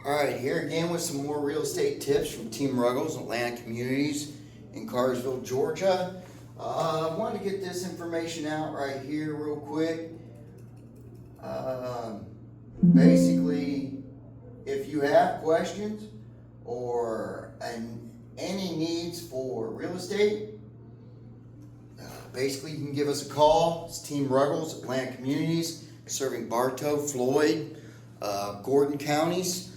All right, here again with some more real estate tips from Team Ruggles, Atlanta Communities in Carsville, Georgia. I wanted to get this information out right here real quick. Basically, if you have questions or any needs for real estate, basically you can give us a call. It's Team Ruggles, Atlanta Communities, serving Bartow, Floyd, Gordon counties.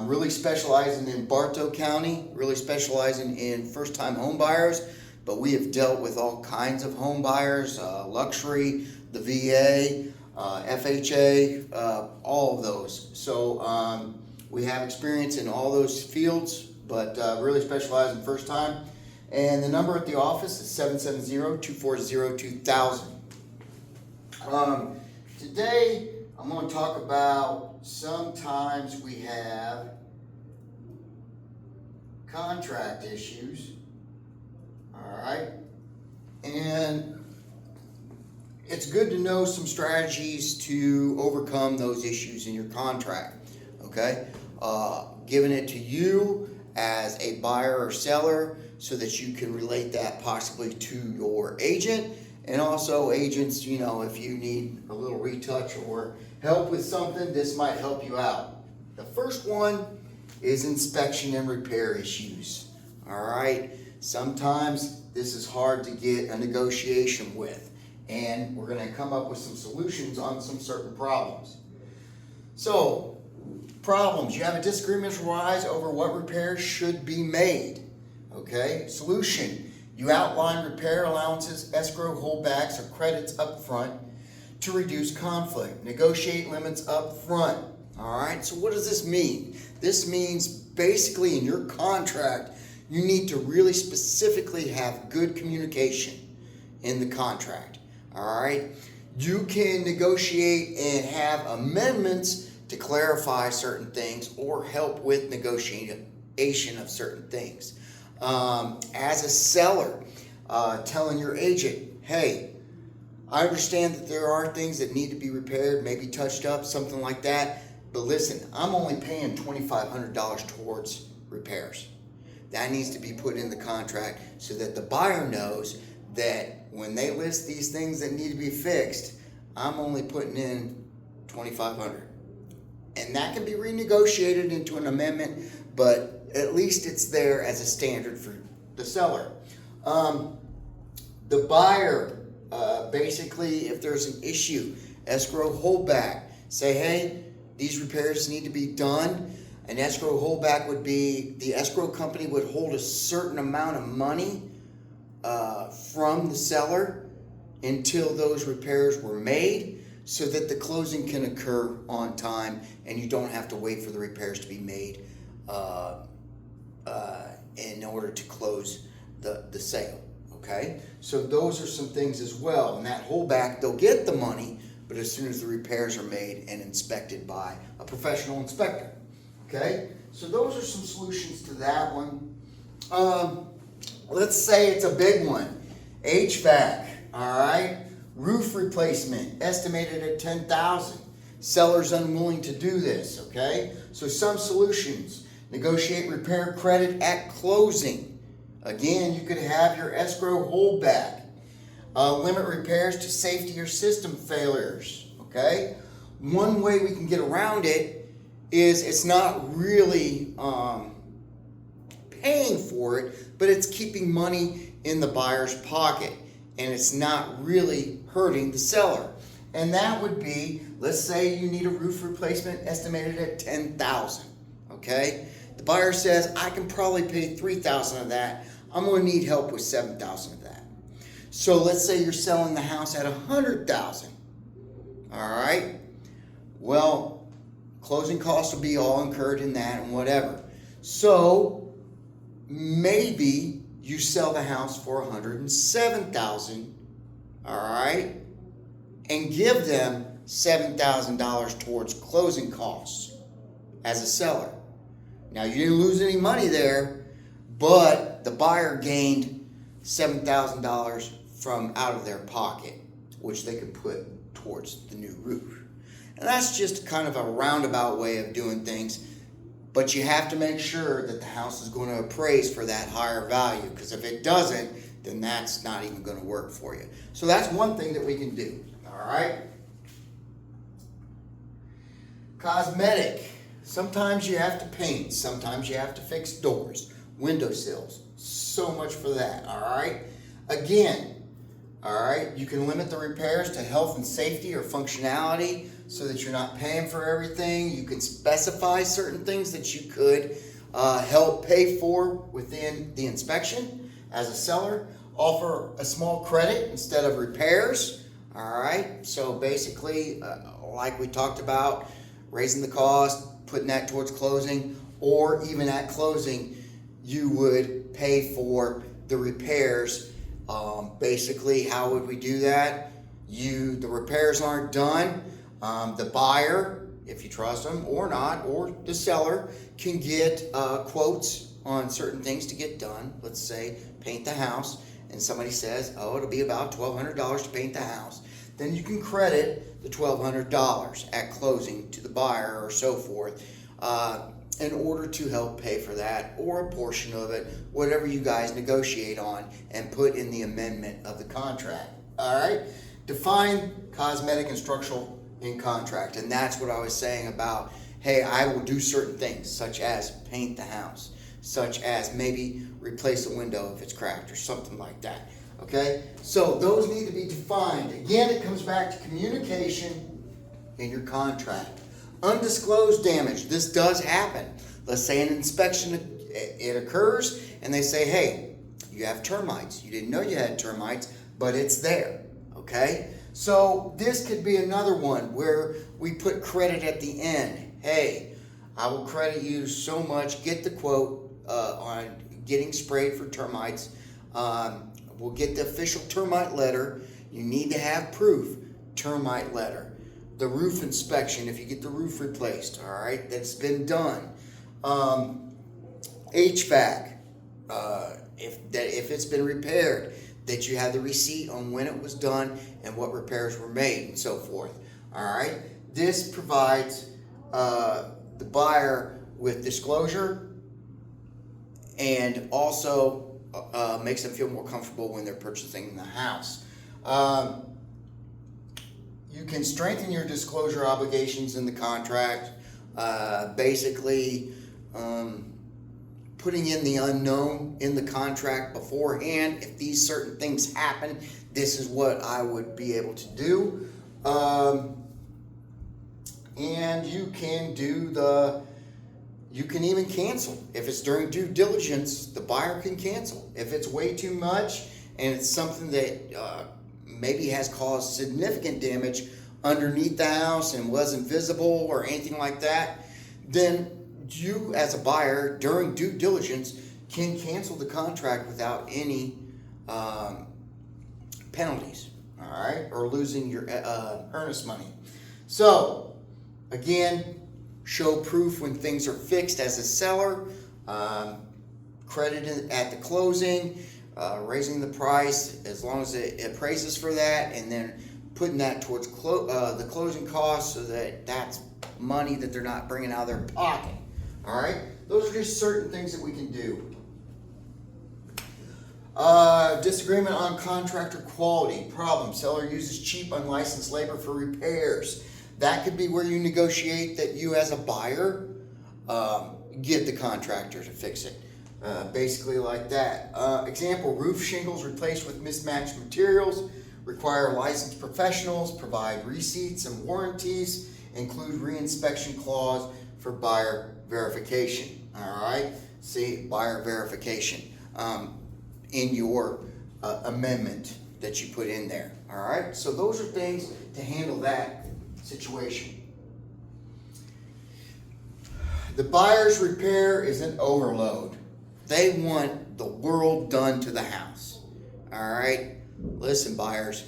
Really specializing in Bartow County, really specializing in first-time home buyers, but we have dealt with all kinds of home buyers, luxury, the VA, FHA, all of those. So we have experience in all those fields, but really specialize in first time. And the number at the office is 770-240-2000. Today, I'm going to talk about sometimes we have contract issues, all right? And it's good to know some strategies to overcome those issues in your contract, okay? Giving it to you as a buyer or seller so that you can relate that possibly to your agent. And also agents, you know, if you need a little retouch or help with something, this might help you out. The first one is inspection and repair issues. All right, sometimes this is hard to get a negotiation with, and we're going to come up with some solutions on some certain problems. So, problems, you have a disagreement arise over what repairs should be made. Okay, solution. You outline repair allowances, escrow holdbacks, or credits up front to reduce conflict. Negotiate limits up front. All right, so what does this mean? This means basically in your contract, you need to really specifically have good communication in the contract. All right, you can negotiate and have amendments to clarify certain things or help with negotiation of certain things. As a seller, telling your agent, hey, I understand that there are things that need to be repaired, maybe touched up, something like that, but listen, I'm only paying $2,500 towards repairs. That needs to be put in the contract so that the buyer knows that when they list these things that need to be fixed, I'm only putting in $2,500. And that can be renegotiated into an amendment, but at least it's there as a standard for the seller. The buyer, basically, if there's an issue, escrow holdback. Say, hey, these repairs need to be done. An escrow holdback would be the escrow company would hold a certain amount of money from the seller until those repairs were made so that the closing can occur on time and you don't have to wait for the repairs to be made in order to close the sale, okay? So those are some things as well. And that holdback, they'll get the money, but as soon as the repairs are made and inspected by a professional inspector, okay? So those are some solutions to that one. Let's say it's a big one. HVAC, all right? Roof replacement, estimated at $10,000. Seller's unwilling to do this, okay? So some solutions. Negotiate repair credit at closing. Again, you could have your escrow holdback. Limit repairs to safety or system failures, okay? One way we can get around it is it's not really paying for it, but it's keeping money in the buyer's pocket, and it's not really hurting the seller. And that would be, let's say you need a roof replacement estimated at $10,000, okay? The buyer says, I can probably pay $3,000 of that. I'm going to need help with $7,000 of that. So let's say you're selling the house at $100,000. All right. Well, closing costs will be all incurred in that and whatever. So maybe you sell the house for $107,000. All right, and give them $7,000 towards closing costs as a seller. Now, you didn't lose any money there, but the buyer gained $7,000 from out of their pocket, which they could put towards the new roof. And that's just kind of a roundabout way of doing things. but you have to make sure that the house is going to appraise for that higher value, because if it doesn't, then that's not even going to work for you. So that's one thing that we can do. All right. Cosmetic. Sometimes you have to paint. Sometimes you have to fix doors, windowsills. So much for that. All right. Again, all right, you can limit the repairs to health and safety or functionality so that you're not paying for everything. You can specify certain things that you could help pay for within the inspection as a seller. Offer a small credit instead of repairs. All right, so basically, like we talked about, raising the cost, putting that towards closing, or even at closing, you would pay for the repairs. Basically, how would we do that? The repairs aren't done. The buyer, if you trust them or not, or the seller, can get quotes on certain things to get done. Let's say paint the house, and somebody says, oh, it'll be about $1,200 to paint the house. Then you can credit the $1,200 at closing to the buyer or so forth in order to help pay for that, or a portion of it, whatever you guys negotiate on and put in the amendment of the contract. All right? Define cosmetic and structural in contract. And that's what I was saying about, hey, I will do certain things, such as paint the house, such as maybe replace a window if it's cracked or something like that. Okay? So those need to be defined. Again, it comes back to communication in your contract. Undisclosed damage. This does happen. Let's say an inspection, it occurs, and they say, hey, you have termites. You didn't know you had termites, but it's there. Okay? So this could be another one where we put credit at the end. Hey, I will credit you so much. Get the quote on getting sprayed for termites. We'll get the official termite letter. You need to have proof. Termite letter. The roof inspection, if you get the roof replaced, all right, that's been done. HVAC, if it's been repaired, that you have the receipt on when it was done and what repairs were made and so forth. All right, this provides the buyer with disclosure and also makes them feel more comfortable when they're purchasing the house. You can strengthen your disclosure obligations in the contract, basically putting in the unknown in the contract beforehand. If these certain things happen, this is what I would be able to do. And you can you can even cancel. If it's during due diligence, the buyer can cancel. If it's way too much and it's something that maybe has caused significant damage underneath the house and wasn't visible or anything like that, then you as a buyer during due diligence can cancel the contract without any penalties, all right, or losing your earnest money. So again, show proof when things are fixed as a seller, credit at the closing, raising the price as long as it appraises for that, and then putting that towards the closing costs so that that's money that they're not bringing out of their pocket. All right? Those are just certain things that we can do. Disagreement on contractor quality. Problem. Seller uses cheap, unlicensed labor for repairs. That could be where you negotiate that you as a buyer get the contractor to fix it. Basically like that. Example, roof shingles replaced with mismatched materials, require licensed professionals, provide receipts and warranties, include reinspection clause for buyer verification. All right, see, buyer verification in your amendment that you put in there. All right, so those are things to handle that situation. The buyer's repair is an overload. They want the world done to the house. All right? Listen, buyers.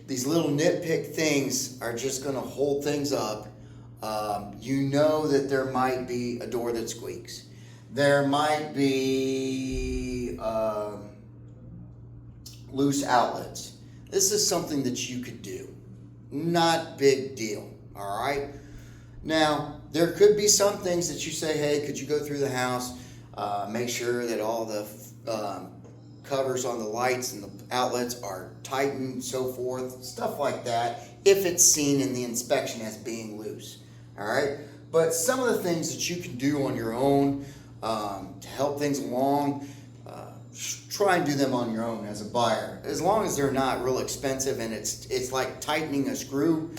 These little nitpick things are just going to hold things up. You know that there might be a door that squeaks. There might be loose outlets. This is something that you could do. Not big deal. All right? Now, there could be some things that you say, hey, could you go through the house, make sure that all the covers on the lights and the outlets are tightened, so forth, stuff like that, if it's seen in the inspection as being loose. All right, but some of the things that you can do on your own to help things along, try and do them on your own as a buyer, as long as they're not real expensive and it's like tightening a screw.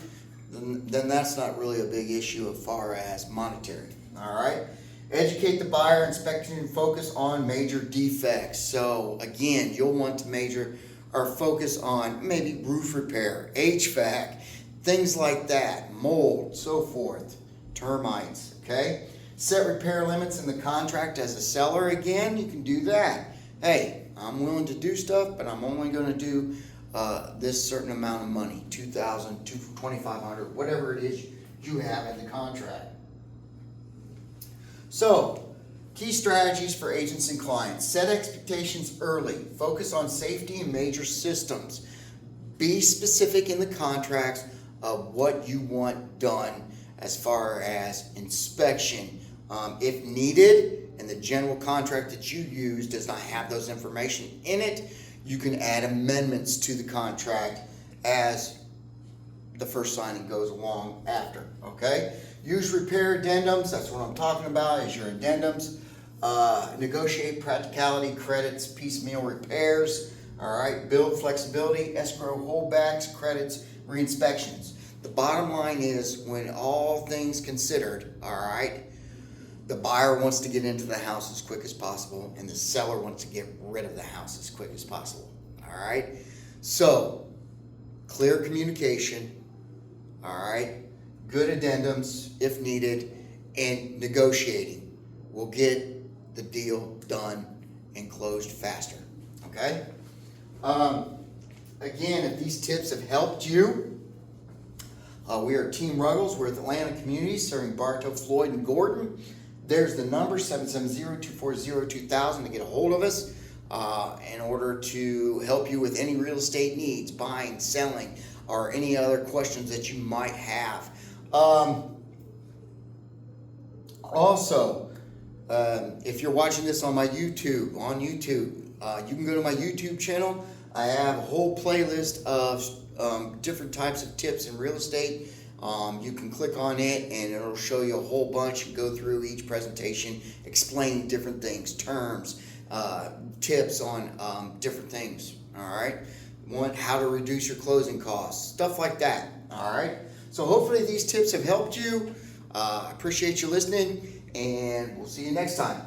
Then that's not really a big issue as far as monetary. All right. Educate the buyer, inspect and focus on major defects. So again, you'll want to measure or focus on maybe roof repair, HVAC, things like that, mold, so forth, termites. Okay. Set repair limits in the contract as a seller. Again, you can do that. Hey, I'm willing to do stuff, but I'm only going to do this certain amount of money, $2,000, $2,500, whatever it is you have in the contract. So, key strategies for agents and clients. Set expectations early. Focus on safety and major systems. Be specific in the contracts of what you want done as far as inspection. If needed, and the general contract that you use does not have those information in it, you can add amendments to the contract as the first signing goes along after, okay? Use repair addendums, that's what I'm talking about, is your addendums. Negotiate practicality, credits, piecemeal repairs, all right? Build flexibility, escrow holdbacks, credits, re-inspections. The bottom line is, when all things considered, all right, the buyer wants to get into the house as quick as possible, and the seller wants to get rid of the house as quick as possible. All right? So, clear communication, all right? Good addendums if needed, and negotiating will get the deal done and closed faster. Okay? Again, if these tips have helped you, we are Team Ruggles. We're at Atlanta Communities serving Bartow, Floyd, and Gordon. There's the number, 770-240-2000 to get a hold of us in order to help you with any real estate needs, buying, selling, or any other questions that you might have. Also, if you're watching this on my YouTube, you can go to my YouTube channel. I have a whole playlist of different types of tips in real estate. You can click on it and it'll show you a whole bunch and go through each presentation, explain different things, terms, tips on different things. All right, how to reduce your closing costs, stuff like that. All right, so hopefully these tips have helped you. I appreciate you listening, and we'll see you next time.